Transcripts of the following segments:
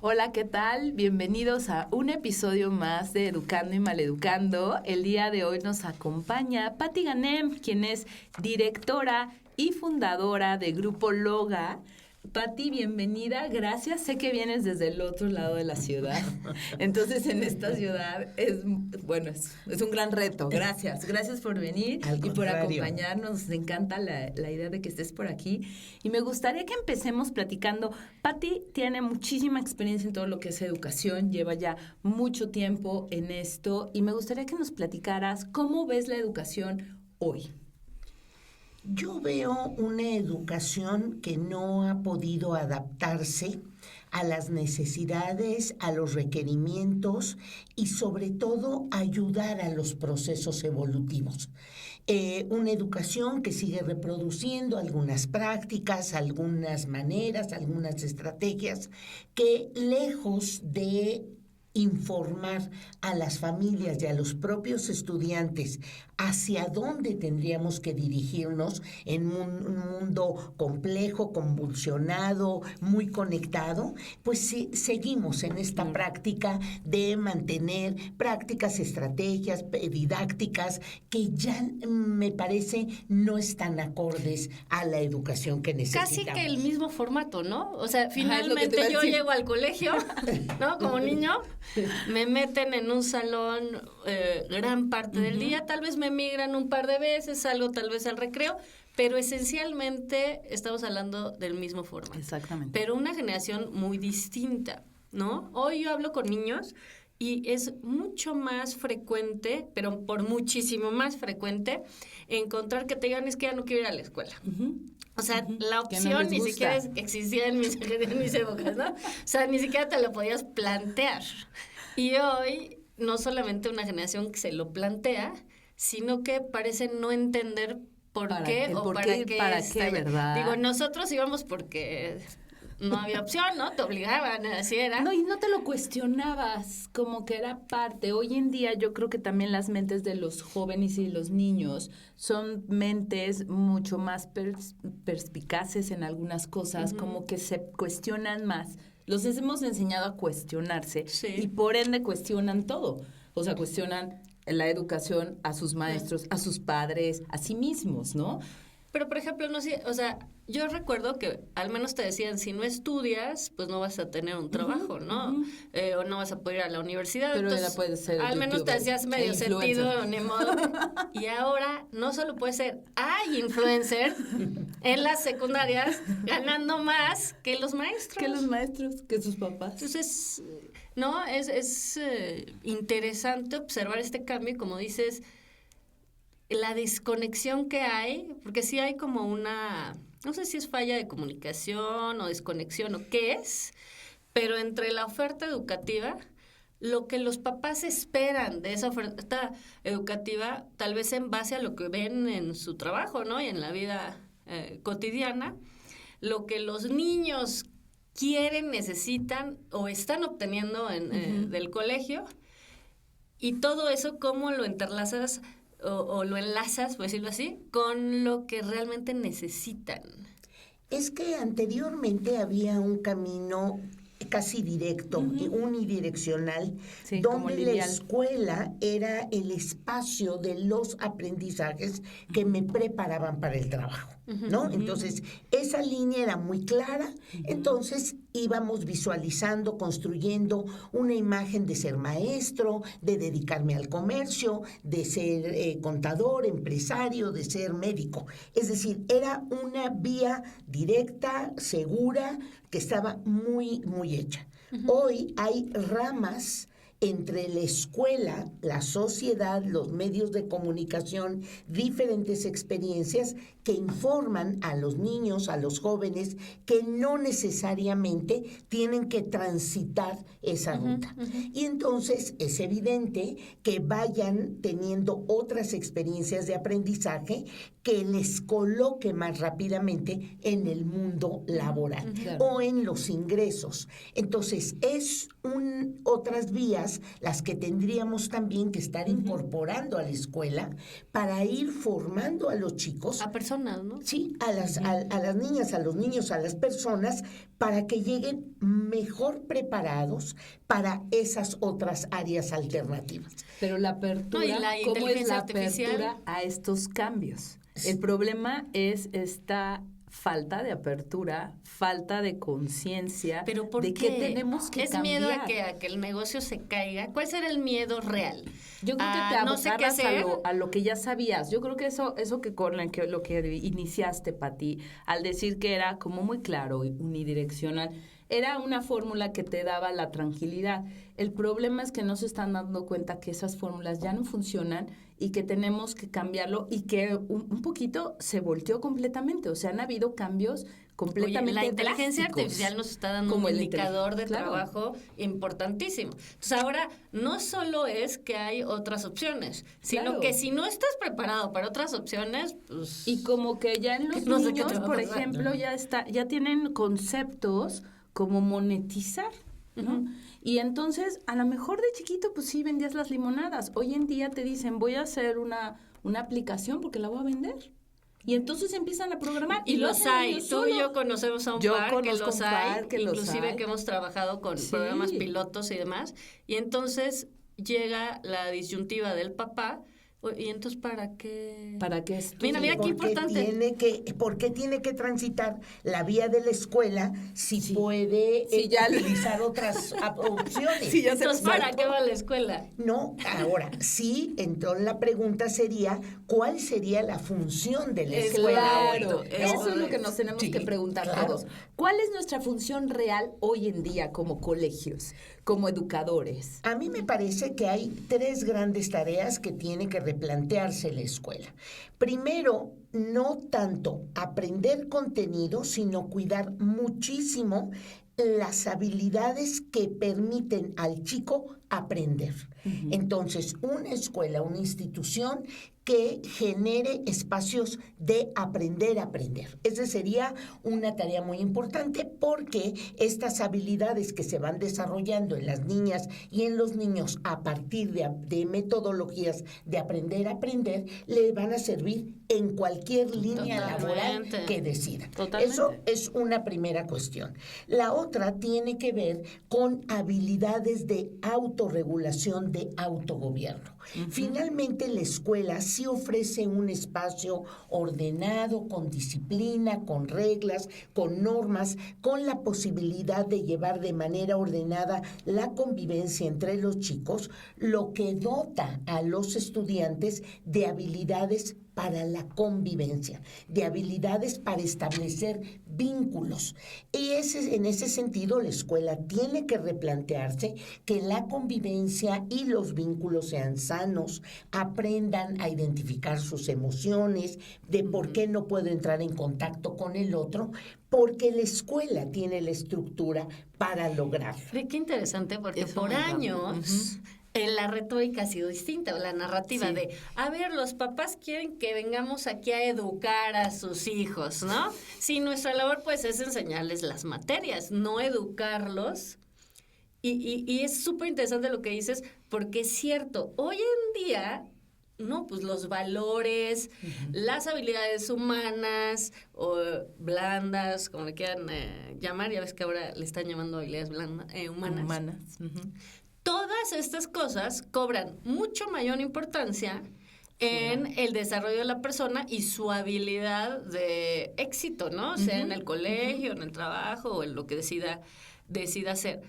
Hola, ¿qué tal? Bienvenidos a un episodio más de Educando y Maleducando. El día de hoy nos acompaña Patti Ganem, quien es directora y fundadora de Grupo Loga. Patti, bienvenida, gracias. Sé que vienes desde el otro lado de la ciudad. Entonces, en esta ciudad es un gran reto. Gracias por venir y por acompañarnos. Nos encanta la idea de que estés por aquí. Y me gustaría que empecemos platicando. Patti tiene muchísima experiencia en todo lo que es educación, lleva ya mucho tiempo en esto y me gustaría que nos platicaras cómo ves la educación hoy. Yo veo una educación que no ha podido adaptarse a las necesidades, a los requerimientos y sobre todo ayudar a los procesos evolutivos. Una educación que sigue reproduciendo algunas prácticas, algunas maneras, algunas estrategias que lejos de informar a las familias y a los propios estudiantes hacia dónde tendríamos que dirigirnos en un mundo complejo, convulsionado, muy conectado, pues sí, seguimos en esta práctica de mantener prácticas, estrategias didácticas que ya me parece no están acordes a la educación que necesitamos. Casi que el mismo formato, ¿no? O sea, finalmente yo llego al colegio, ¿no? Como niño, me meten en un salón gran parte del día, tal vez me migran un par de veces, salgo tal vez al recreo, pero esencialmente estamos hablando del mismo formato. Exactamente. Pero una generación muy distinta, ¿no? Hoy yo hablo con niños y es mucho más frecuente, pero por muchísimo más frecuente, encontrar que te digan es que ya no quiero ir a la escuela. O sea, la opción no ni siquiera existía en mis épocas, ¿no? O sea, ni siquiera te lo podías plantear. Y hoy, no solamente una generación que se lo plantea, sino que parece no entender por qué o para qué, ¿verdad? Digo, nosotros íbamos porque no había opción, ¿no? Te obligaban, así era. No, y no te lo cuestionabas, como que era parte. Hoy en día yo creo que también las mentes de los jóvenes y los niños son mentes mucho más perspicaces en algunas cosas, como que se cuestionan más. Los hemos enseñado a cuestionarse y por ende cuestionan todo. O sea, cuestionan la educación a sus maestros, a sus padres, a sí mismos, ¿no? Pero, por ejemplo, no sé, o sea, yo recuerdo que al menos te decían, si no estudias, pues no vas a tener un trabajo, ¿no? O no vas a poder ir a la universidad. Pero entonces, puede ser al menos te hacías medio sentido, ni modo. Y ahora no solo puede ser, hay influencer en las secundarias ganando más que los maestros. Que sus papás. Entonces, no, es interesante observar este cambio y como dices, la desconexión que hay, porque sí hay como una, no sé si es falla de comunicación o desconexión o qué es, pero entre la oferta educativa, lo que los papás esperan de esa oferta educativa, tal vez en base a lo que ven en su trabajo, ¿no? Y en la vida cotidiana, lo que los niños quieren, necesitan o están obteniendo del colegio, y todo eso, ¿cómo lo entrelazas o lo enlazas, por decirlo así, con lo que realmente necesitan? Es que anteriormente había un camino casi directo, unidireccional, donde la escuela era el espacio de los aprendizajes que me preparaban para el trabajo, ¿no? Entonces, esa línea era muy clara, entonces íbamos visualizando, construyendo una imagen de ser maestro, de dedicarme al comercio, de ser contador, empresario, de ser médico. Es decir, era una vía directa, segura, que estaba muy, muy hecha. Hoy hay ramas entre la escuela, la sociedad, los medios de comunicación, diferentes experiencias que informan a los niños, a los jóvenes, que no necesariamente tienen que transitar esa ruta. Y entonces es evidente que vayan teniendo otras experiencias de aprendizaje que les coloque más rápidamente en el mundo laboral o en los ingresos. Entonces es otras vías las que tendríamos también que estar incorporando a la escuela para ir formando a los chicos personas, ¿no? Sí, a las niñas, a los niños, a las personas, para que lleguen mejor preparados para esas otras áreas alternativas. Pero la apertura, ¿cómo es la apertura a estos cambios? El problema es esta falta de apertura, falta de conciencia de que tenemos que cambiar. ¿Es miedo a que el negocio se caiga? ¿Cuál será el miedo real? Yo creo que te agarras a lo que ya sabías. Yo creo que eso que lo que iniciaste, Pati, al decir que era como muy claro y unidireccional, era una fórmula que te daba la tranquilidad. El problema es que no se están dando cuenta que esas fórmulas ya no funcionan y que tenemos que cambiarlo y que un poquito se volteó completamente. O sea, han habido cambios completamente la inteligencia drásticos, artificial nos está dando un indicador de trabajo importantísimo. Entonces ahora no solo es que hay otras opciones, sino que si no estás preparado para otras opciones, pues... Y como que ya en los niños, por ejemplo, ya tienen conceptos como monetizar, ¿no? Y entonces, a lo mejor de chiquito, pues sí vendías las limonadas. Hoy en día te dicen, voy a hacer una aplicación porque la voy a vender. Y entonces empiezan a programar. Y los hay. Tú y yo conocemos a un par que los hay, inclusive que hemos trabajado con programas pilotos y demás. Y entonces llega la disyuntiva del papá. ¿Y entonces para qué? ¿Para qué Mira qué importante. ¿Por qué tiene que transitar la vía de la escuela si puede utilizar otras opciones? Entonces, ¿para qué va a la escuela? No, ahora, sí, entonces la pregunta sería, ¿cuál sería la función de la escuela? Claro, eso es lo que nos tenemos que preguntar todos. ¿Cuál es nuestra función real hoy en día como colegios, como educadores? A mí me parece que hay 3 grandes tareas que tiene que replantearse la escuela. Primero, no tanto aprender contenido, sino cuidar muchísimo las habilidades que permiten al chico aprender. Entonces, una escuela, una institución que genere espacios de aprender a aprender. Esa sería una tarea muy importante porque estas habilidades que se van desarrollando en las niñas y en los niños a partir de metodologías de aprender a aprender, le van a servir en cualquier línea laboral que decidan. Eso es una primera cuestión. La otra tiene que ver con habilidades de autorregulación, de autogobierno. Finalmente, la escuela sí ofrece un espacio ordenado, con disciplina, con reglas, con normas, con la posibilidad de llevar de manera ordenada la convivencia entre los chicos, lo que dota a los estudiantes de habilidades para la convivencia, de habilidades para establecer vínculos. Y en ese sentido, la escuela tiene que replantearse que la convivencia y los vínculos sean sanos, aprendan a identificar sus emociones, de por qué no puedo entrar en contacto con el otro, porque la escuela tiene la estructura para lograrlo. Qué interesante, porque por años... La retórica ha sido distinta, la narrativa de, a ver, los papás quieren que vengamos aquí a educar a sus hijos, ¿no? Sí, nuestra labor pues es enseñarles las materias, no educarlos. Y es súper interesante lo que dices, porque es cierto, hoy en día, no, pues los valores, las habilidades humanas o blandas, como le quieran llamar, ya ves que ahora le están llamando habilidades humanas. Todas estas cosas cobran mucho mayor importancia en el desarrollo de la persona y su habilidad de éxito, ¿no? Sea en el colegio, en el trabajo o en lo que decida hacer.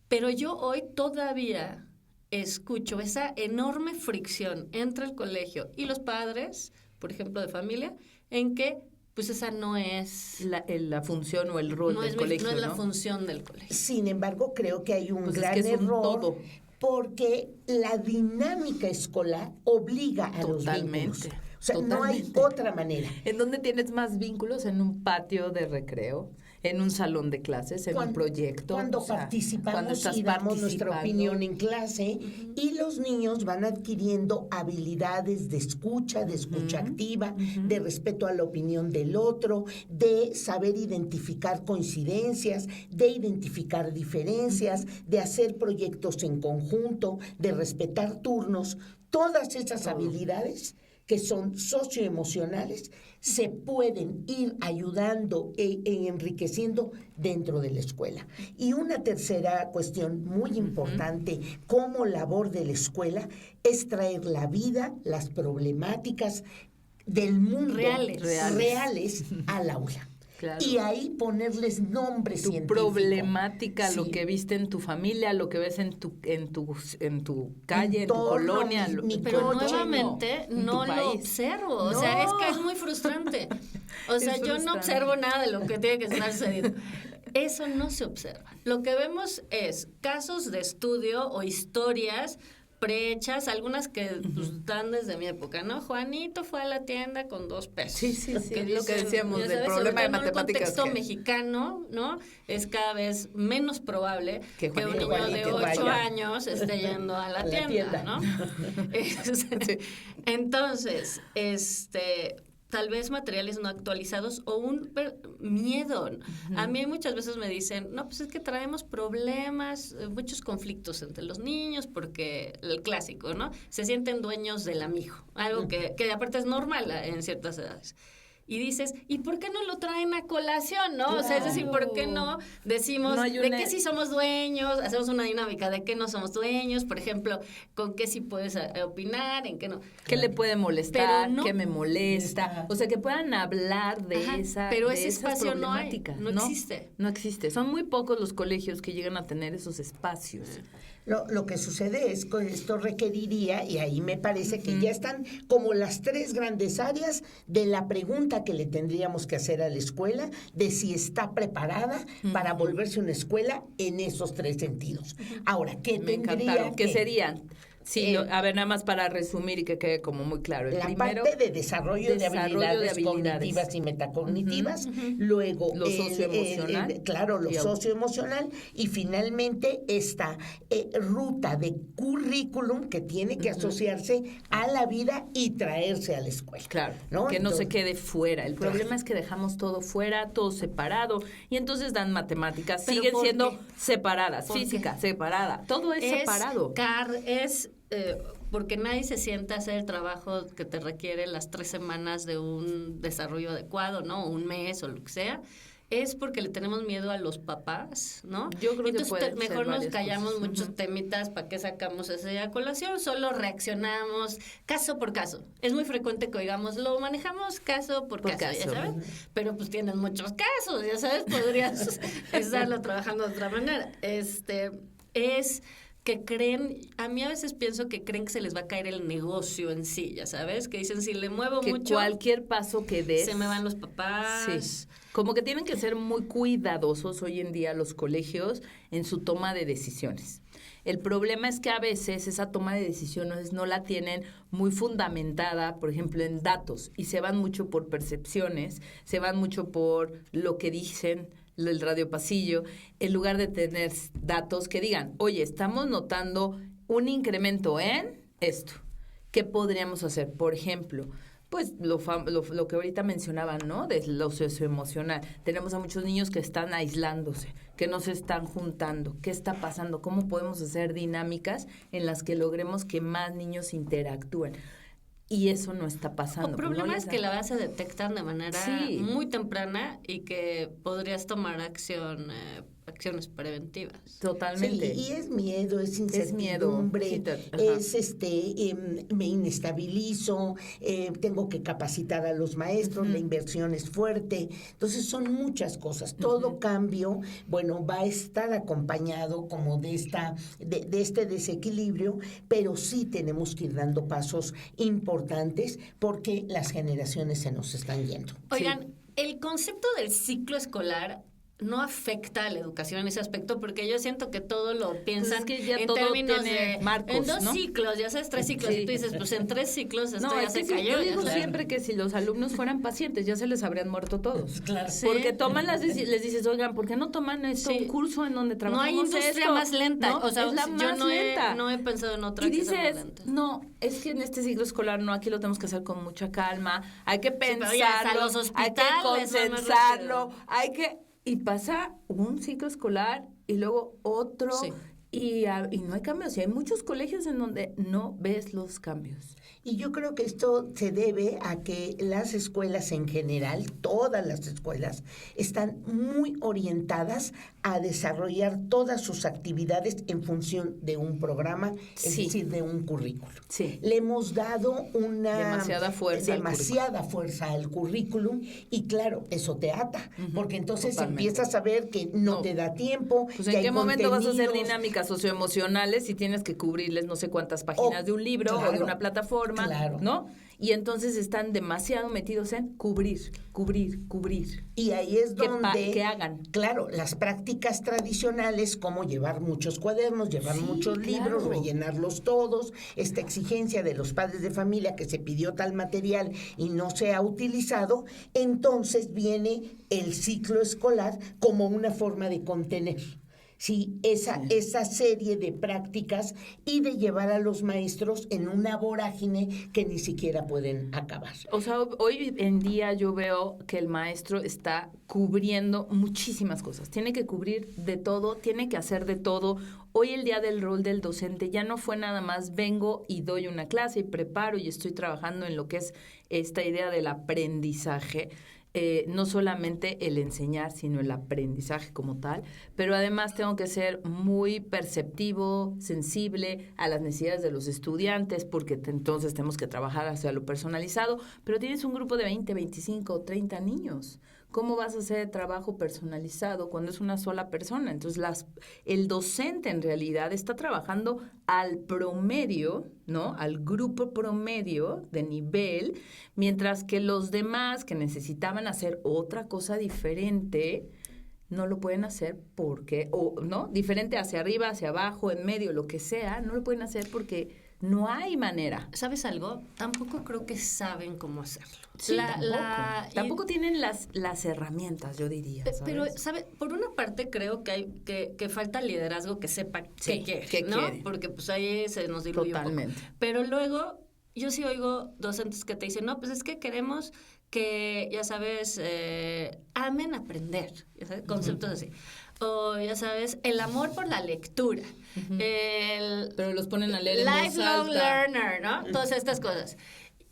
Pero yo hoy todavía escucho esa enorme fricción entre el colegio y los padres, por ejemplo, de familia, en que pues esa no es la función o el rol del colegio, no es la función del colegio. Sin embargo, creo que hay un gran error porque la dinámica escolar obliga a los vínculos. O sea, no hay otra manera. ¿En dónde tienes más vínculos? ¿En un patio de recreo? ¿En un salón de clases? ¿En un proyecto? Cuando participamos y damos nuestra opinión en clase y los niños van adquiriendo habilidades de escucha activa, de respeto a la opinión del otro, de saber identificar coincidencias, de identificar diferencias, de hacer proyectos en conjunto, de respetar turnos. Todas esas habilidades que son socioemocionales, se pueden ir ayudando e enriqueciendo dentro de la escuela. Y una tercera cuestión muy importante como labor de la escuela es traer la vida, las problemáticas del mundo reales al aula. Claro. Y ahí ponerles nombres tu científicos. Problemática, sí. Lo que viste en tu familia, lo que ves en tu calle, en tu colonia. Pero nuevamente no lo observo. No. O sea, es que es muy frustrante. O sea, yo no observo nada de lo que tiene que estar sucediendo. Eso no se observa. Lo que vemos es casos de estudio o historias prehechas, algunas que pues, están desde mi época, ¿no? Juanito fue a la tienda con 2 pesos. Sí, es lo que decíamos del problema de matemáticas. En un contexto mexicano, ¿no? Es cada vez menos probable que un niño de 8 años esté yendo a la tienda, ¿no? Entonces, tal vez materiales no actualizados o un miedo. A mí muchas veces me dicen, no, pues es que traemos problemas, muchos conflictos entre los niños, porque el clásico, ¿no? Se sienten dueños del amigo, algo que aparte es normal en ciertas edades. Y dices, ¿y por qué no lo traen a colación, no? Claro. O sea, es decir, ¿por qué no decimos de qué sí somos dueños? Hacemos una dinámica de qué no somos dueños, por ejemplo, con qué sí puedes opinar, en qué no. ¿Qué le puede molestar? ¿Qué me molesta? O sea, que puedan hablar de pero de ese espacio problemáticas. No existe. No existe. Son muy pocos los colegios que llegan a tener esos espacios. Lo que sucede es que esto requeriría, y ahí me parece que ya están como las 3 grandes áreas de la pregunta que le tendríamos que hacer a la escuela, de si está preparada para volverse una escuela en esos 3 sentidos. Ahora, ¿qué tendría que serían? Sí, a ver, nada más para resumir y que quede como muy claro. La parte de desarrollo de habilidades cognitivas y metacognitivas, luego lo socioemocional. Claro, lo socioemocional, y finalmente esta ruta de currículum que tiene que asociarse a la vida y traerse a la escuela. Claro, ¿no? Que no se quede fuera. El problema es que dejamos todo fuera, todo separado, y entonces dan matemáticas, siguen siendo separadas, física, separada, todo es separado. Porque nadie se sienta a hacer el trabajo que te requiere las 3 semanas de un desarrollo adecuado, ¿no? Un mes o lo que sea. Es porque le tenemos miedo a los papás, ¿no? Yo creo entonces que mejor nos callamos muchos temitas. ¿Para qué sacamos esa colación? Solo reaccionamos caso por caso. Es muy frecuente que oigamos, lo manejamos caso por caso, ya sabes. Pero pues tienen muchos casos, ya sabes, podrías estarlo trabajando de otra manera. Es que creen, a mí a veces pienso que creen que se les va a caer el negocio en sí, ya sabes, que dicen, si le muevo que mucho, cualquier paso que des, se me van los papás. Sí. Como que tienen que ser muy cuidadosos hoy en día los colegios en su toma de decisiones. El problema es que a veces esa toma de decisiones no la tienen muy fundamentada, por ejemplo, en datos, y se van mucho por percepciones, se van mucho por lo que dicen, el radiopasillo, en lugar de tener datos que digan, oye, estamos notando un incremento en esto. ¿Qué podríamos hacer? Por ejemplo, pues lo que ahorita mencionaban, ¿no? De lo socioemocional. Tenemos a muchos niños que están aislándose, que no se están juntando. ¿Qué está pasando? ¿Cómo podemos hacer dinámicas en las que logremos que más niños interactúen? Y eso no está pasando. El problema es que la base detectan de manera muy temprana y que podrías tomar acciones preventivas. Totalmente. Sí, y es miedo, es incertidumbre, me inestabilizo, tengo que capacitar a los maestros, la inversión es fuerte. Entonces son muchas cosas. Todo cambio, va a estar acompañado como de este desequilibrio, pero sí tenemos que ir dando pasos importantes porque las generaciones se nos están yendo. Oigan, el concepto del ciclo escolar no afecta a la educación en ese aspecto, porque yo siento que todo lo piensan en términos de marcos, en 2 ciclos, ya sabes, 3 ciclos, y tú dices, pues en 3 ciclos esto ya se cayó. Yo digo siempre que si los alumnos fueran pacientes, ya se les habrían muerto todos. Claro. Porque toman les dices, oigan, ¿por qué no toman un curso en donde trabajamos esto? No hay industria más lenta, ¿no? O sea, es la yo más lenta. No he pensado en otra y que sea dices, más lenta. No, es que en este ciclo escolar aquí lo tenemos que hacer con mucha calma, hay que pensarlo, hay que consensarlo, y pasa un ciclo escolar y luego otro, Y no hay cambios, y hay muchos colegios en donde no ves los cambios. Y yo creo que esto se debe a que las escuelas en general, todas las escuelas, están muy orientadas a desarrollar todas sus actividades en función de un programa, es decir, de un currículo. Sí. Le hemos dado una demasiada fuerza al currículum y claro, eso te ata, porque entonces totalmente. empiezas a ver que no te da tiempo. Pues ¿en qué momento vas a hacer dinámicas socioemocionales si tienes que cubrirles no sé cuántas páginas de un libro o de una plataforma? Claro. ¿No? Y entonces están demasiado metidos en cubrir. Y ahí es donde... Que hagan. Claro, las prácticas tradicionales, como llevar muchos cuadernos, llevar muchos libros, rellenarlos todos, esta exigencia de los padres de familia que se pidió tal material y no se ha utilizado, entonces viene el ciclo escolar como una forma de contener. Sí, esa serie de prácticas y de llevar a los maestros en una vorágine que ni siquiera pueden acabar. O sea, hoy en día yo veo que el maestro está cubriendo muchísimas cosas. Tiene que cubrir de todo, tiene que hacer de todo. Hoy el día del rol del docente ya no fue nada más vengo y doy una clase y preparo y estoy trabajando en lo que es esta idea del aprendizaje. No solamente el enseñar, sino el aprendizaje como tal, pero además tengo que ser muy perceptivo, sensible a las necesidades de los estudiantes, porque entonces tenemos que trabajar hacia lo personalizado, pero tienes un grupo de 20, 25, 30 niños. ¿Cómo vas a hacer trabajo personalizado cuando es una sola persona? Entonces, el docente en realidad está trabajando al promedio, ¿no? Al grupo promedio de nivel, mientras que los demás que necesitaban hacer otra cosa diferente no lo pueden hacer porque, o no, diferente hacia arriba, hacia abajo, en medio, lo que sea, no lo pueden hacer porque no hay manera. ¿Sabes algo? Tampoco creo que saben cómo hacerlo. Sí, tampoco tienen las herramientas, yo diría. ¿sabes? Pero, ¿sabe? Por una parte creo que hay que falta liderazgo que sepa qué quiere, ¿no? Porque pues ahí se nos diluye un poco. Pero luego, yo sí oigo docentes que te dicen, no, pues es que queremos que, ya sabes, amen aprender, ya sabes, conceptos así. O, ya sabes, el amor por la lectura. Pero los ponen a leer en voz lifelong alta. learner, ¿no? Todas estas cosas.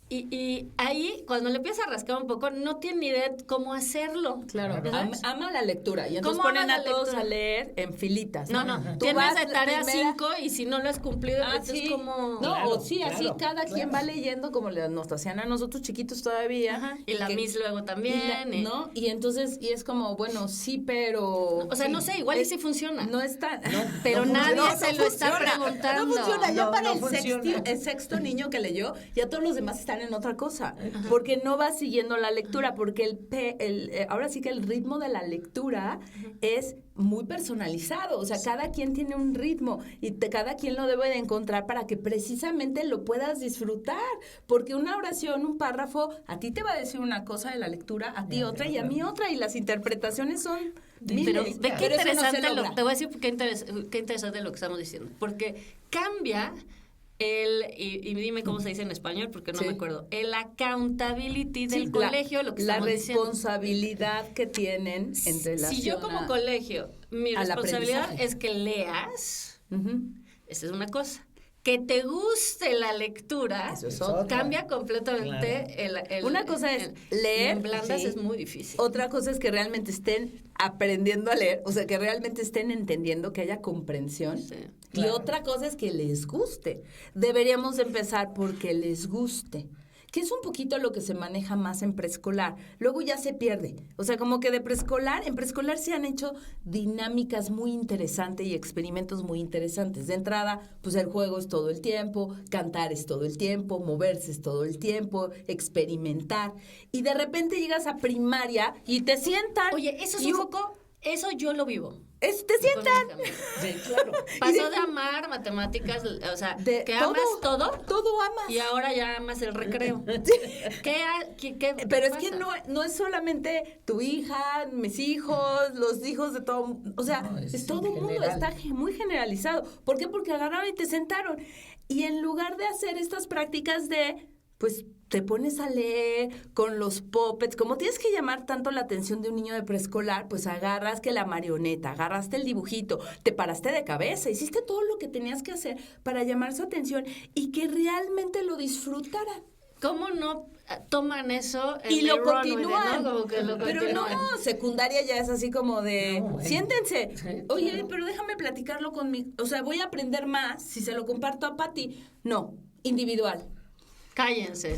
Y ahí, cuando le empiezas a rascar un poco, no tiene ni idea cómo hacerlo. Claro, ama la lectura. Y entonces ponen a todos a leer en filitas. No, tienes de tarea 5 y si no lo has cumplido, es como... No, así cada quien va leyendo como nos hacían a nosotros chiquitos todavía. Ajá. Y la Miss luego también. ¿No? Y entonces, y es como, bueno, sí, pero... O sea, no sé, igual y sí funciona. No está... pero nadie se lo está preguntando. No funciona. Ya para el sexto niño que leyó, ya todos los demás están en otra cosa, porque no va siguiendo la lectura, porque ahora sí que el ritmo de la lectura es muy personalizado, o sea, cada quien tiene un ritmo y cada quien lo debe de encontrar para que precisamente lo puedas disfrutar, porque una oración, un párrafo, a ti te va a decir una cosa de la lectura, a ti otra y a mí otra, y las interpretaciones son miles. Pero qué interesante te voy a decir qué interesante lo que estamos diciendo, porque cambia y dime cómo se dice en español porque no me acuerdo, el accountability del colegio, lo que la responsabilidad diciendo. Que tienen en relación si yo como colegio, mi responsabilidad es que leas, esa es una cosa. Que te guste la lectura, eso es otra. Cambia completamente el una cosa es leer, en blandas es muy difícil. Otra cosa es que realmente estén aprendiendo a leer, o sea, que realmente estén entendiendo, que haya comprensión. Sí, claro. Y otra cosa es que les guste. Deberíamos empezar porque les guste, que es un poquito lo que se maneja más en preescolar. Luego ya se pierde. O sea, como que en preescolar se han hecho dinámicas muy interesantes y experimentos muy interesantes. De entrada, pues el juego es todo el tiempo, cantar es todo el tiempo, moverse es todo el tiempo, experimentar. Y de repente llegas a primaria y te sientan. Oye, eso es un poco, eso yo lo vivo. Te sientan. Sí, claro. Pasó de amar matemáticas, o sea, que amas todo. Todo amas. Y ahora ya amas el recreo. Sí. ¿Qué Pero pasa? es que no es solamente tu hija, mis hijos, los hijos de todo. O sea, es todo el mundo, está muy generalizado. ¿Por qué? Porque agarraron y te sentaron. Y en lugar de hacer estas prácticas pues te pones a leer con los puppets. Como tienes que llamar tanto la atención de un niño de preescolar, pues agarras que la marioneta, agarraste el dibujito, te paraste de cabeza, hiciste todo lo que tenías que hacer para llamar su atención y que realmente lo disfrutaran. ¿Cómo no toman eso y lo continúan? ¿no? Pero no, secundaria ya es así como de, no, bueno. siéntense. Sí, Oye, claro. pero déjame platicarlo o sea, voy a aprender más si se lo comparto a Pati. No, individual. Cállense.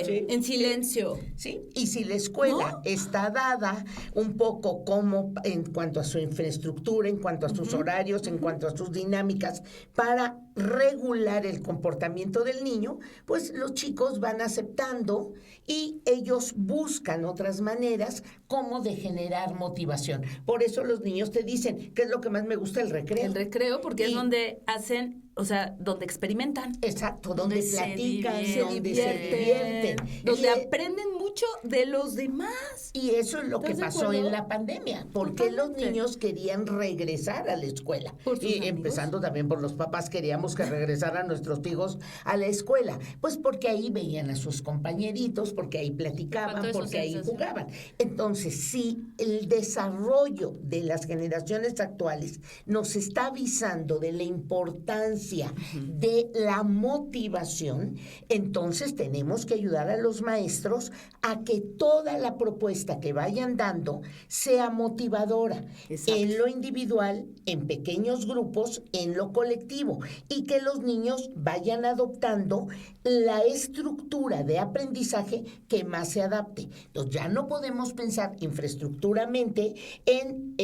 Sí. En silencio. Sí, y si la escuela está dada un poco como en cuanto a su infraestructura, en cuanto a sus horarios, en cuanto a sus dinámicas, para regular el comportamiento del niño, pues los chicos van aceptando y ellos buscan otras maneras como de generar motivación. Por eso los niños te dicen, ¿qué es lo que más me gusta? El recreo. El recreo, porque es donde hacen, o sea, donde experimentan. Exacto, donde platican, Se donde se divierten. donde Y- aprenden mucho de los demás. Y eso es lo que ¿Estás de pasó acuerdo? en la pandemia, porque los Totalmente. niños querían regresar a la escuela. Por sus Y amigos. empezando también por los papás, queríamos que regresaran nuestros hijos a la escuela. Pues porque ahí veían a sus compañeritos, porque ahí platicaban, Faltó esa porque ahí sensación. jugaban. Entonces, sí, el desarrollo de las generaciones actuales nos está avisando de la importancia de la motivación, entonces tenemos que ayudar a los maestros a que toda la propuesta que vayan dando sea motivadora. Exacto. En lo individual, en pequeños grupos, en lo colectivo, y que los niños vayan adoptando la estructura de aprendizaje que más se adapte. Entonces ya no podemos pensar infraestructuramente en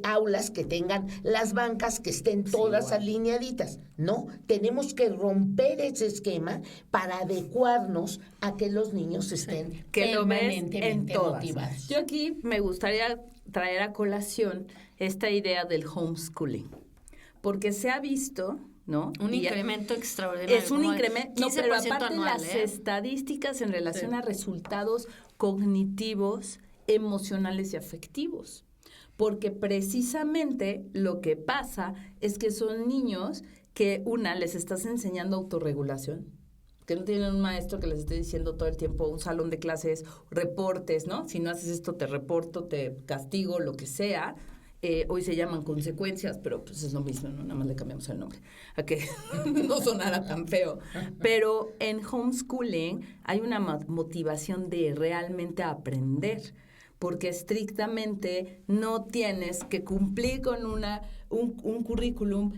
aulas que tengan las bancas que estén todas alineaditas. No, tenemos que romper ese esquema para adecuarnos a que los niños estén Que lo ves en permanentemente todas. motivados. Yo aquí me gustaría traer a colación esta idea del homeschooling, porque se ha visto, ¿no? Un Y incremento extraordinario. es un como de incremento, no, pero 15% aparte anual, las ¿eh? estadísticas en relación Sí. a resultados cognitivos, emocionales y afectivos. Porque precisamente lo que pasa es que son niños que les estás enseñando autorregulación, que no tienen un maestro que les esté diciendo todo el tiempo, un salón de clases, reportes, ¿no? Si no haces esto te reporto, te castigo, lo que sea. Hoy se llaman consecuencias, pero pues es lo mismo, ¿no? Nada más le cambiamos el nombre, a que no sonara tan feo. Pero en homeschooling hay una motivación de realmente aprender, porque estrictamente no tienes que cumplir con un currículum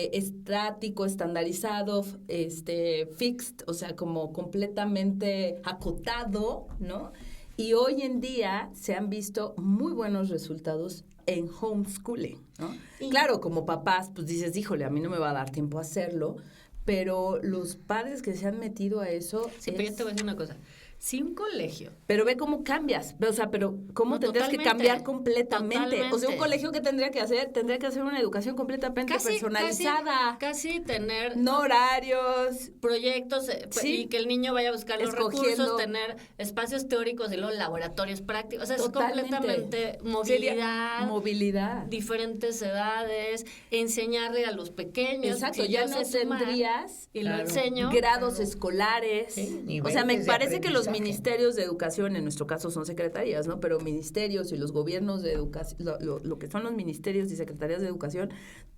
estático, estandarizado, fixed, o sea, como completamente acotado, ¿no? Y hoy en día se han visto muy buenos resultados en homeschooling, ¿no? Claro, como papás, pues dices, híjole, a mí no me va a dar tiempo a hacerlo, pero los padres que se han metido a eso... Sí, pero yo te voy a decir una cosa. Si un colegio... Pero ve cómo cambias, o sea, pero cómo No, tendrías que totalmente, cambiar completamente. totalmente. O sea, un colegio que tendría que hacer una educación completamente personalizada. Casi tener No horarios. proyectos Sí. y que el niño vaya a buscar los Escogiendo. recursos, tener espacios teóricos y luego laboratorios prácticos. O sea, Totalmente. es completamente Sería movilidad. diferentes edades, enseñarle a los pequeños. Exacto, Si ya yo no sé sumar tendrías y lo Claro. enseño. grados escolares. Sí, o sea, me niveles de parece que los aprendizaje. ministerios de educación, en nuestro caso son secretarías, ¿no? Pero ministerios y los gobiernos de educación, lo que son los ministerios y secretarías de educación,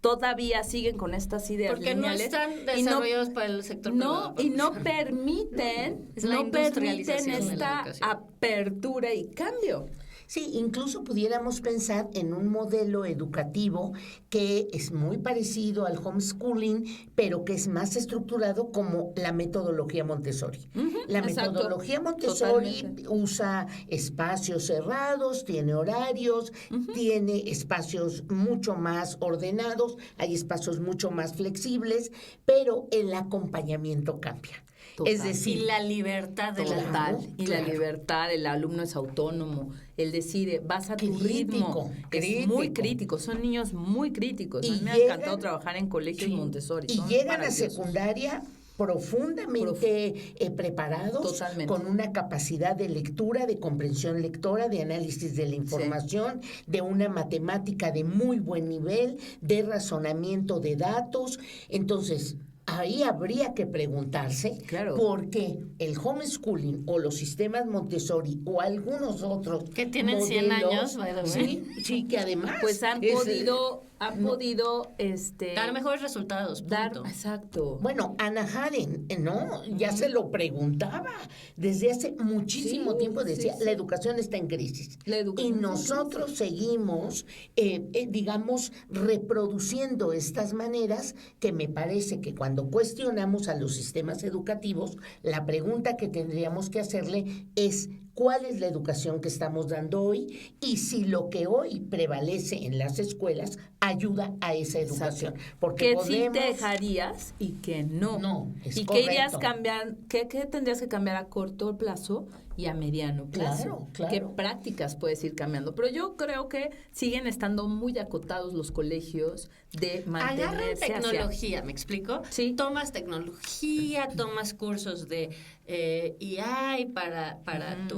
todavía siguen con estas ideas Porque no lineales están y no- desarrollados para el sector No, privado. y no permiten, Es la industrialización de la esta educación. apertura y cambio. Sí, incluso pudiéramos pensar en un modelo educativo que es muy parecido al homeschooling, pero que es más estructurado como la metodología Montessori. La exacto. metodología Montessori Totalmente. usa espacios cerrados, tiene horarios, tiene espacios mucho más ordenados, hay espacios mucho más flexibles, pero el acompañamiento cambia. Total. Es Y decir, la libertad de la Total. Y la claro. libertad, el alumno es autónomo, él decide, vas a tu Crítico, ritmo. Es muy crítico. crítico, son niños muy críticos. A mí Y me ha llegan- encantado trabajar en colegios Sí. Montessori. Y son llegan a maravillosos. secundaria profundamente preparados, Totalmente. con una capacidad de lectura, de comprensión lectora, de análisis de la información, de una matemática de muy buen nivel, de razonamiento de datos. Entonces, ahí habría que preguntarse por qué el homeschooling o los sistemas Montessori o algunos otros que tienen modelos, 100 años, sí, que además pues han podido dar mejores resultados. Exacto. Bueno, Hannah Arendt, ¿no? Ya se lo preguntaba desde hace muchísimo tiempo, decía, la educación está en crisis. Y nosotros seguimos, digamos, reproduciendo estas maneras que me parece que cuando cuestionamos a los sistemas educativos, la pregunta que tendríamos que hacerle es ¿cuál es la educación que estamos dando hoy? Y si lo que hoy prevalece en las escuelas ayuda a esa educación. Porque ¿qué sí te dejarías y qué no? No, es ¿Y correcto. qué irías cambiar? ¿Qué tendrías que cambiar a corto plazo y a mediano plazo? Claro. ¿Qué prácticas puedes ir cambiando? Pero yo creo que siguen estando muy acotados los colegios de mantenerse agarran tecnología, ¿me explico? Sí. Tomas tecnología, tomas cursos de EI para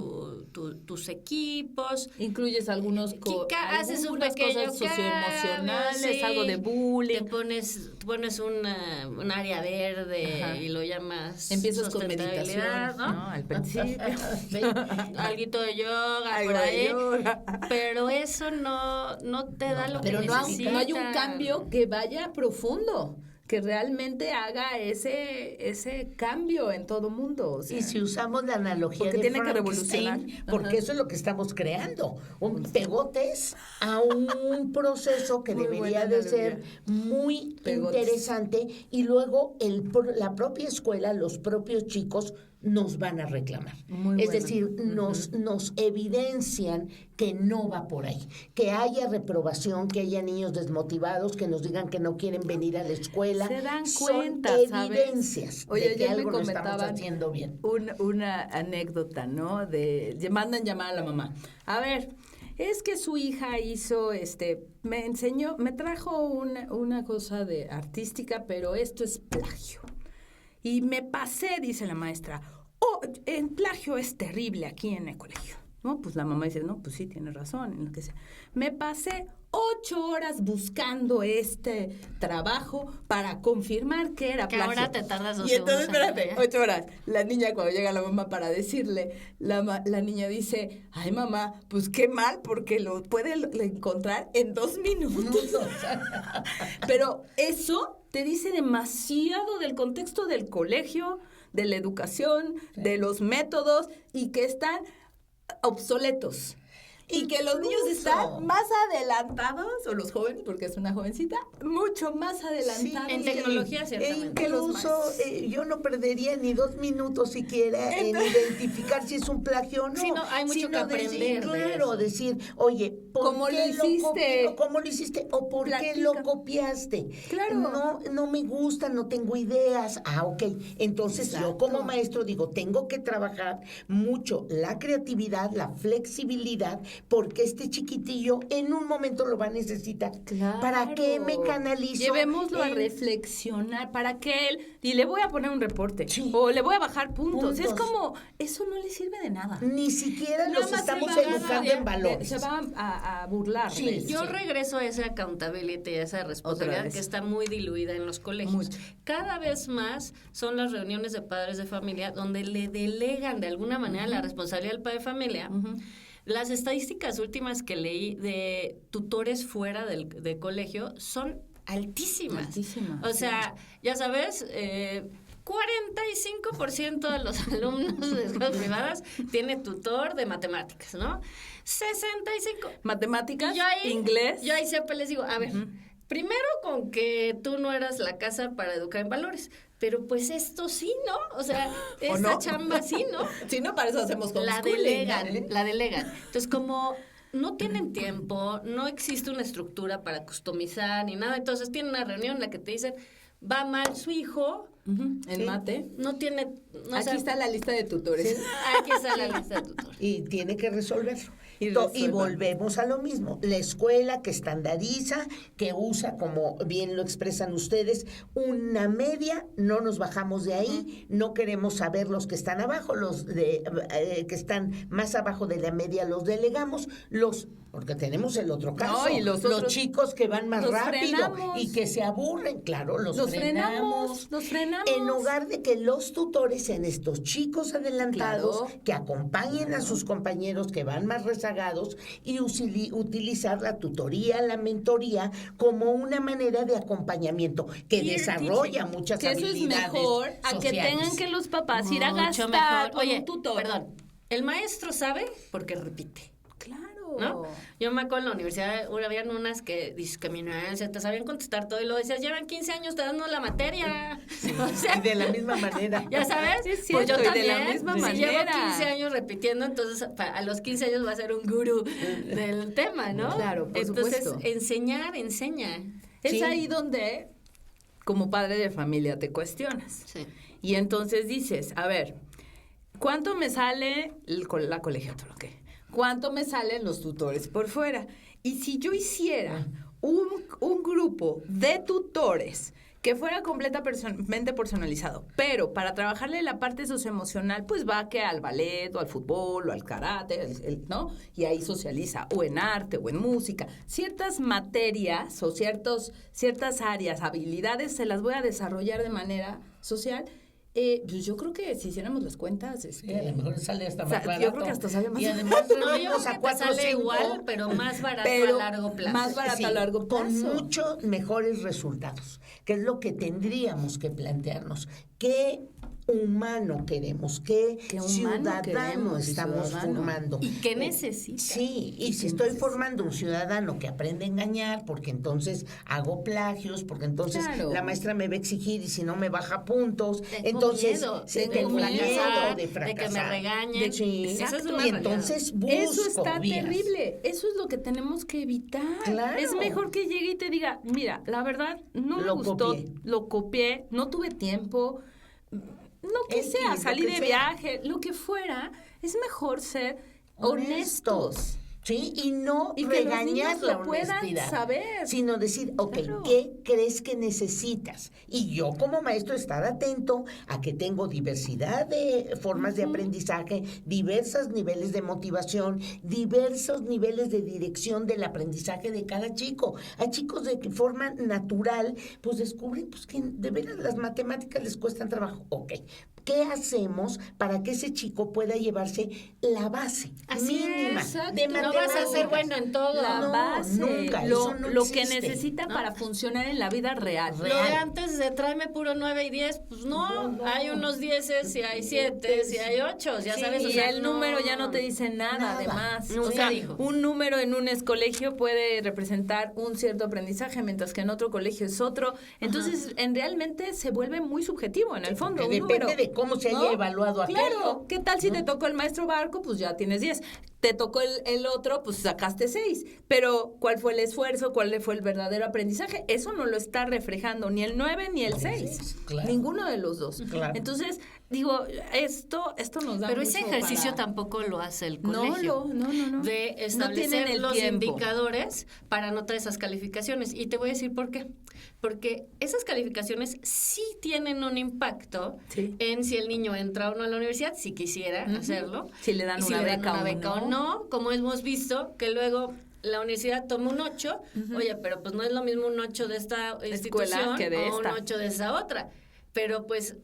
tus equipos. Incluyes algunos haces un pequeño cosas socioemocionales, algo de bullying. Te pones un área verde y lo llamas empiezas con meditación, ¿no? Al principio. Alguito de yoga por ahí. Pero eso no te da lo que necesitas. No hay un cambio que vaya profundo, que realmente haga ese cambio en todo mundo. O sea, y si usamos la analogía de Frankenstein, porque eso es lo que estamos creando, pegotes a un proceso que debería de ser muy interesante, y luego la propia escuela, los propios chicos nos van a reclamar. Es decir, nos evidencian que no va por ahí, que haya reprobación, que haya niños desmotivados, que nos digan que no quieren venir a la escuela. Se dan cuenta, son evidencias de que algo no estamos haciendo bien. Una anécdota, ¿no? Mandan llamar a la mamá. A ver, es que su hija hizo, me trajo una cosa de artística, pero esto es plagio. Y me pasé, dice la maestra, el plagio es terrible aquí en el colegio. No, pues la mamá dice, no, pues sí, tiene razón, en lo que sea. Me pasé 8 horas buscando este trabajo para confirmar que era plagio. Que ahora te tardas 2 segundos. Y entonces, espérate, 8 horas. La niña, cuando llega la mamá para decirle, la niña dice, ay, mamá, pues qué mal, porque lo puede encontrar en 2 minutos. Pero eso te dice demasiado del contexto del colegio, de la educación, de los métodos, y que están obsoletos. Y que los niños están más adelantados, o los jóvenes, porque es una jovencita, mucho más adelantados. En tecnología, ciertamente. Incluso yo no perdería ni 2 minutos siquiera en identificar si es un plagio o no. Sí, no, hay mucho que aprender. Claro, decir, oye, ¿cómo lo hiciste? ¿Cómo lo hiciste? ¿O por qué lo copiaste? Claro. No me gusta, no tengo ideas. Ok. Entonces yo como maestro digo, tengo que trabajar mucho la creatividad, la flexibilidad, porque este chiquitillo en un momento lo va a necesitar. Claro. ¿Para qué me canalizo? Llevémoslo a reflexionar, para que él, y le voy a poner un reporte, o le voy a bajar puntos. Es como, eso no le sirve de nada. Ni siquiera los estamos educando en valores. Se van a burlar. Sí, yo regreso a esa accountability, a esa responsabilidad que está muy diluida en los colegios. Cada vez más son las reuniones de padres de familia donde le delegan de alguna manera la responsabilidad del padre de familia. Las estadísticas últimas que leí de tutores fuera del colegio son altísimas. O sea, ya sabes, 45% de los alumnos de escuelas privadas tiene tutor de matemáticas, ¿no? 65. Matemáticas, inglés. Yo ahí siempre les digo, a ver, primero con que tú no eras la casa para educar en valores, pero pues esto sí, ¿no? O sea, esta chamba sí, ¿no? Sí, no, para eso hacemos homeschooling. La delegan. Entonces, como no tienen tiempo, no existe una estructura para customizar ni nada, entonces tienen una reunión en la que te dicen, va mal su hijo. En mate. No tiene... Aquí está la lista de tutores. Aquí está la lista de tutores. Y tiene que resolverlo. Y volvemos a lo mismo. La escuela que estandariza, que usa, como bien lo expresan ustedes, una media, no nos bajamos de ahí, no queremos saber los que están abajo, los que están más abajo de la media los delegamos, los Porque tenemos el otro caso. No, y los chicos que van más rápido frenamos. y que se aburren, claro, los frenamos. Los frenamos. En lugar de que los tutores sean estos chicos adelantados, que acompañen a sus compañeros que van más rezagados y utilizar la tutoría, la mentoría como una manera de acompañamiento que desarrolla muchas habilidades. Eso es mejor sociales. a que tengan que los papás ir a Mucho gastar mejor. con Oye, un tutor. perdón, el maestro sabe porque repite. Claro. ¿No? Yo me acuerdo en la universidad, habían unas que discriminaban, te sabían contestar todo y lo decías, llevan 15 años dando la materia. O sea, de la misma manera. ¿Ya sabes? Sí, es cierto, pues yo y también, de la misma si manera. llevo 15 años repitiendo, entonces a los 15 años va a ser un gurú del tema, ¿no? Claro, por entonces, supuesto. enseña. Es ahí donde, como padre de familia, te cuestionas. Sí. Y entonces dices, a ver, ¿cuánto me sale la colegiatura? ¿Qué? ¿Cuánto me salen los tutores por fuera? Y si yo hiciera un grupo de tutores que fuera completamente personalizado, pero para trabajarle la parte socioemocional, pues va que al ballet o al fútbol o al karate, ¿no? Y ahí socializa, o en arte o en música. Ciertas materias o ciertas áreas, habilidades, se las voy a desarrollar de manera social. Pues yo creo que si hiciéramos las cuentas, a lo mejor sale hasta más barato. Yo creo que hasta sale más y además No, yo reunimos creo a que 4 te sale igual, pero más barato a largo plazo. Más barato a largo plazo. Con muchos mejores resultados, que es lo que tendríamos que plantearnos. ¿Qué humano queremos? ¿Qué ciudadano estamos formando? ¿Y qué necesita? Sí, y si estoy formando un ciudadano que aprende a engañar, porque entonces hago plagios, porque entonces la maestra me va a exigir y si no me baja puntos, entonces tengo miedo de fracasar, de que me regañen. Exacto. Eso es Y entonces busco eso está vías. terrible. Eso es lo que tenemos que evitar. Claro. Es mejor que llegue y te diga, mira, la verdad, no me gustó, lo copié, no tuve tiempo, lo que sea, salí de viaje, lo que fuera, es mejor ser honestos. Sí, y no y que regañar los niños la lo puedan honestidad, saber. sino decir, Claro. ¿qué crees que necesitas? Y yo como maestro estar atento a que tengo diversidad de formas de aprendizaje, diversos niveles de motivación, diversos niveles de dirección del aprendizaje de cada chico. Hay chicos de forma natural, pues descubren pues que de veras las matemáticas les cuestan trabajo. Ok, ¿qué hacemos para que ese chico pueda llevarse la base mínima de matemáticas? No vas a ser bueno en todo. La base, nunca, lo que existe, necesita para funcionar en la vida real. Lo de antes de tráeme puro 9 y 10, pues no, hay unos 10, si hay 7, si hay 8, ya sabes. Y o sea, el número ya no te dice nada, además. Nunca O sea, dijo. un número en un colegio puede representar un cierto aprendizaje, mientras que en otro colegio es otro. Entonces, realmente se vuelve muy subjetivo en el fondo. Porque un depende número, de cómo se haya evaluado aquello. Claro, ¿qué tal si te tocó el maestro Barco? Pues ya tienes 10. Te tocó el otro, pues sacaste 6. Pero, ¿cuál fue el esfuerzo? ¿Cuál fue el verdadero aprendizaje? Eso no lo está reflejando ni el 9 ni el 6. Claro. Ninguno de los dos. Claro. Entonces, digo, esto nos da Pero mucho ese ejercicio para... tampoco lo hace el colegio. No. De No establecer tienen el los tiempo. indicadores para anotar esas calificaciones. Y te voy a decir por qué. Porque esas calificaciones sí tienen un impacto en si el niño entra o no a la universidad, si quisiera hacerlo. Si le dan una beca o no. Como hemos visto que luego la universidad toma un 8, oye, pero pues no es lo mismo un 8 de esta institución que de o un esta. 8 de esa otra. Pero pues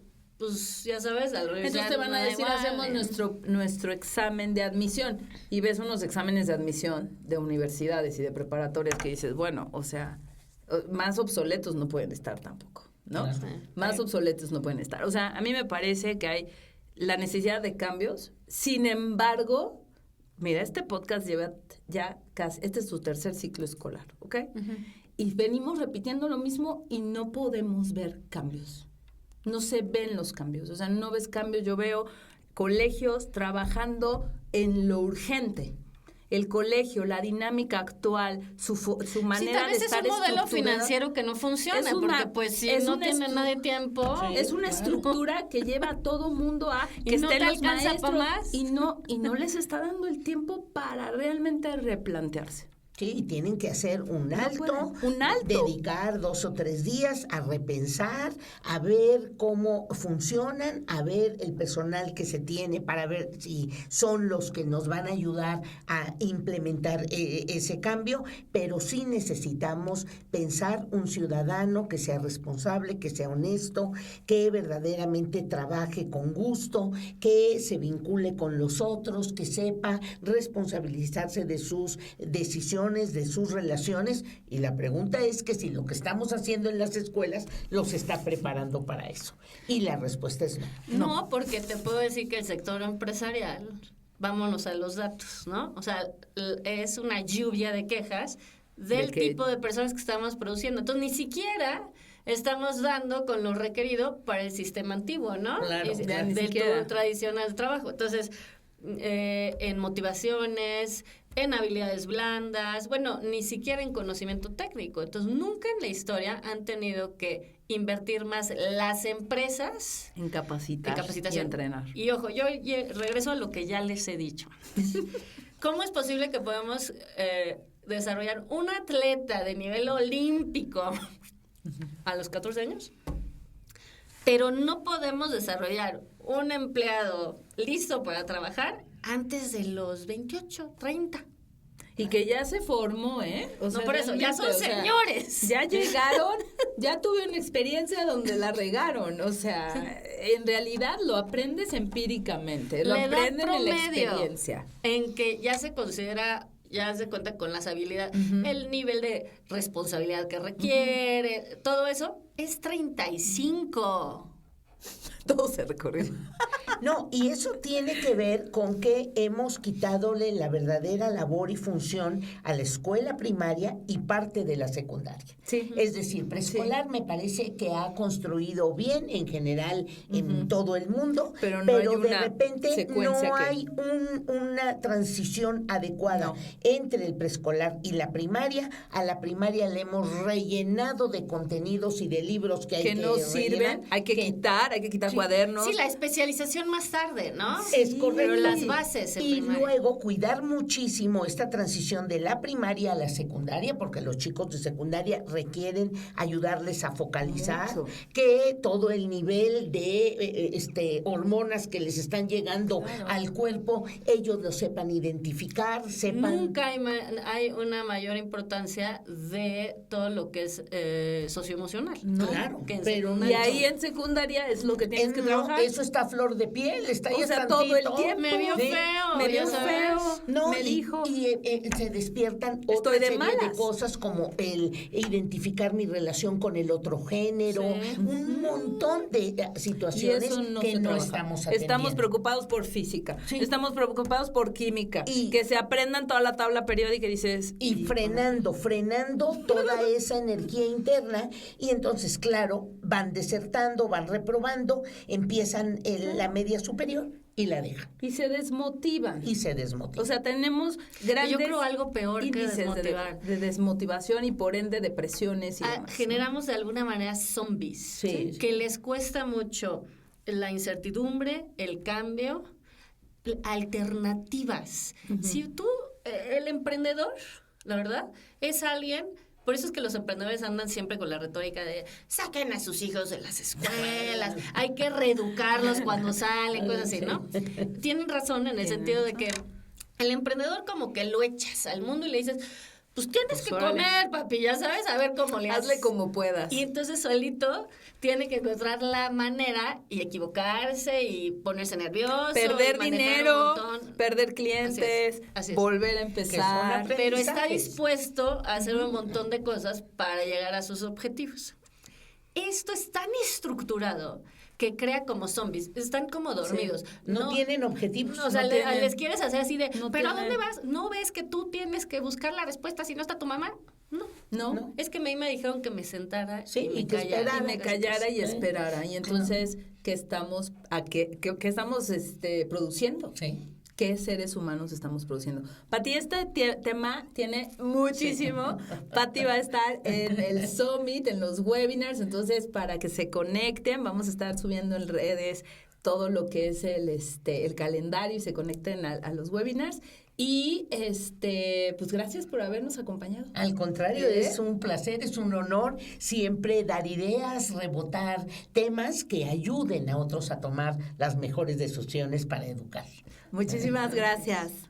ya sabes, a la universidad Entonces te van a decir, igual. hacemos nuestro examen de admisión y ves unos exámenes de admisión de universidades y de preparatorias que dices, bueno, o sea, más obsoletos no pueden estar tampoco, ¿no? Claro. Más obsoletos no pueden estar. O sea, a mí me parece que hay la necesidad de cambios. Sin embargo, mira, este podcast lleva ya casi, este es su tercer ciclo escolar, ¿ok? Y venimos repitiendo lo mismo y no podemos ver cambios. No se ven los cambios, o sea, no ves cambios. Yo veo colegios trabajando en lo urgente. El colegio, la dinámica actual, su manera de estar estructurada. Sí, tal vez es un modelo financiero que no funciona, porque pues si no tiene nadie tiempo. Es una estructura que lleva a todo mundo a que no estén te los alcanza maestros pa' más. y no les está dando el tiempo para realmente replantearse. Sí, tienen que hacer un alto, dedicar 2 o 3 días a repensar, a ver cómo funcionan, a ver el personal que se tiene para ver si son los que nos van a ayudar a implementar ese cambio, pero sí necesitamos pensar un ciudadano que sea responsable, que sea honesto, que verdaderamente trabaje con gusto, que se vincule con los otros, que sepa responsabilizarse de sus decisiones, de sus relaciones, y la pregunta es que si lo que estamos haciendo en las escuelas los está preparando para eso. Y la respuesta es no. No, porque te puedo decir que el sector empresarial, vámonos a los datos, ¿no? O sea, es una lluvia de quejas del tipo de personas que estamos produciendo. Entonces, ni siquiera estamos dando con lo requerido para el sistema antiguo, ¿no? Claro, del tradicional trabajo. Entonces, en motivaciones, en habilidades blandas, bueno, ni siquiera en conocimiento técnico. Entonces, nunca en la historia han tenido que invertir más las empresas en capacitación y entrenar. Y ojo, yo regreso a lo que ya les he dicho. ¿Cómo es posible que podamos desarrollar un atleta de nivel olímpico a los 14 años? Pero no podemos desarrollar un empleado listo para trabajar antes de los 28, 30. Y que ya se formó, ¿eh? O sea, no, por eso, ya son señores. Ya llegaron, ya tuvieron experiencia donde la regaron. O sea, en realidad lo aprendes empíricamente, lo aprenden en la experiencia. En que ya se considera, ya se cuenta con las habilidades, el nivel de responsabilidad que requiere, todo eso es 35. Todo se recorrió. No, y eso tiene que ver con que hemos quitadole la verdadera labor y función a la escuela primaria y parte de la secundaria. Sí. Es decir, preescolar me parece que ha construido bien en general en todo el mundo, pero de repente no hay una transición adecuada entre el preescolar y la primaria. A la primaria le hemos rellenado de contenidos y de libros que no sirven, hay que quitar cuadernos. Sí, la especialización más tarde, ¿no? Es correcto. Pero las bases en y primaria. Luego cuidar muchísimo esta transición de la primaria a la secundaria, porque los chicos de secundaria requieren ayudarles a focalizar, que todo el nivel de hormonas que les están llegando al cuerpo, ellos lo sepan identificar, Nunca hay una mayor importancia de todo lo que es socioemocional. Claro, y ahí en secundaria es lo que tienes que trabajar. Eso está a flor de piel, está ahí todo el tiempo. Me vio feo. Me dijo. Y se despiertan otra serie de cosas como el identificar mi relación con el otro género, un montón de situaciones que no estamos atendiendo. Estamos preocupados por física, estamos preocupados por química, y que se aprendan toda la tabla periódica y dices... Y frenando toda esa energía interna, y entonces, claro, van desertando, van reprobando, empiezan la media superior y la dejan. Y se desmotivan. O sea, tenemos grandes... Yo creo algo peor índices que desmotivar. de desmotivación y por ende depresiones y demás. Generamos de alguna manera zombies, que les cuesta mucho la incertidumbre, el cambio, alternativas. Si tú, el emprendedor, la verdad, es alguien... Por eso es que los emprendedores andan siempre con la retórica de saquen a sus hijos de las escuelas, hay que reeducarlos cuando salen, cosas así, ¿no? Tienen razón en el sentido de que el emprendedor como que lo echas al mundo y le dices, pues tienes que comer, papi, ya sabes, a ver cómo le haces. Hazle como puedas. Y entonces solito tiene que encontrar la manera y equivocarse y ponerse nervioso. Perder dinero, perder clientes, así es. Volver a empezar. Pero está dispuesto a hacer un montón de cosas para llegar a sus objetivos. Esto es tan estructurado que crea como zombies, están como dormidos. No tienen objetivos. O sea, les quieres hacer así de, ¿pero a dónde vas? ¿No ves que tú tienes que buscar la respuesta si no está tu mamá? No. Es que a mí me dijeron que me sentara y me callara y esperara. Y entonces, ¿qué estamos produciendo? Sí. ¿Qué seres humanos estamos produciendo? Pati, este tema tiene muchísimo. Pati va a estar en el Summit, en los webinars, entonces para que se conecten, vamos a estar subiendo en redes todo lo que es el calendario y se conecten a los webinars. Y pues gracias por habernos acompañado. Al contrario, es un placer, es un honor siempre dar ideas, rebotar temas que ayuden a otros a tomar las mejores decisiones para educar. Muchísimas gracias.